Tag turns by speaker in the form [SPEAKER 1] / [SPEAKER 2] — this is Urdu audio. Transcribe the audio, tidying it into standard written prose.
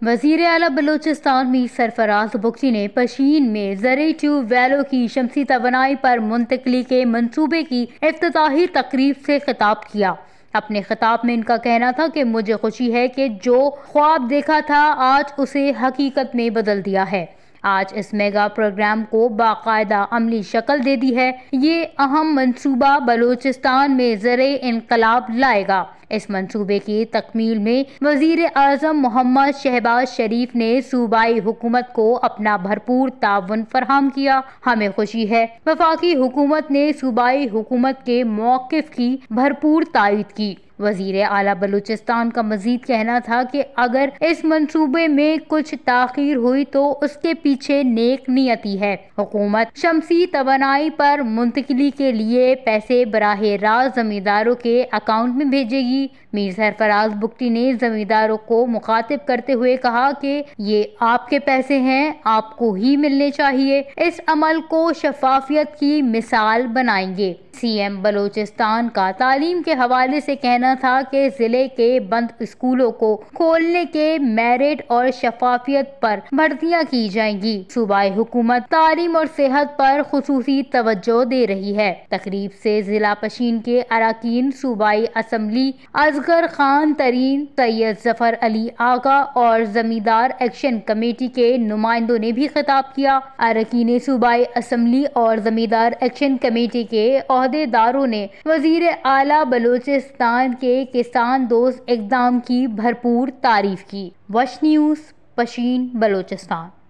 [SPEAKER 1] وزیر اعلیٰ بلوچستان میر سرفراز بگٹی نے پشین میں زرعی ٹیوب ویلوں کی شمسی توانائی پر منتقلی کے منصوبے کی افتتاحی تقریب سے خطاب کیا۔ اپنے خطاب میں ان کا کہنا تھا کہ مجھے خوشی ہے کہ جو خواب دیکھا تھا آج اسے حقیقت میں بدل دیا ہے۔ آج اس میگا پروگرام کو باقاعدہ عملی شکل دے دی ہے۔ یہ اہم منصوبہ بلوچستان میں زرعی انقلاب لائے گا۔ اس منصوبے کی تکمیل میں وزیر اعظم محمد شہباز شریف نے صوبائی حکومت کو اپنا بھرپور تعاون فراہم کیا۔ ہمیں خوشی ہے وفاقی حکومت نے صوبائی حکومت کے موقف کی بھرپور تائید کی۔ وزیر اعلیٰ بلوچستان کا مزید کہنا تھا کہ اگر اس منصوبے میں کچھ تاخیر ہوئی تو اس کے پیچھے نیک نیتی ہے۔ حکومت شمسی توانائی پر منتقلی کے لیے پیسے براہ راست زمینداروں کے اکاؤنٹ میں بھیجے گی۔ میر سرفراز بگٹی نے زمینداروں کو مخاطب کرتے ہوئے کہا کہ یہ آپ کے پیسے ہیں، آپ کو ہی ملنے چاہیے۔ اس عمل کو شفافیت کی مثال بنائیں گے۔ سی ایم بلوچستان کا تعلیم کے حوالے سے کہنا تھا کہ ضلع کے بند اسکولوں کو کھولنے کے میرٹ اور شفافیت پر بھرتیاں کی جائیں گی۔ صوبائی حکومت تعلیم اور صحت پر خصوصی توجہ دے رہی ہے۔ تقریب سے ضلع پشین کے اراکین صوبائی اسمبلی اصغر خان ترین، سید ظفر علی آغا اور زمیندار ایکشن کمیٹی کے نمائندوں نے بھی خطاب کیا۔ اراکین صوبائی اسمبلی اور زمیندار ایکشن کمیٹی کے عہدیداروں نے وزیر اعلیٰ بلوچستان کے کسان دوست اقدام کی بھرپور تعریف کی۔ وش نیوز، پشین، بلوچستان۔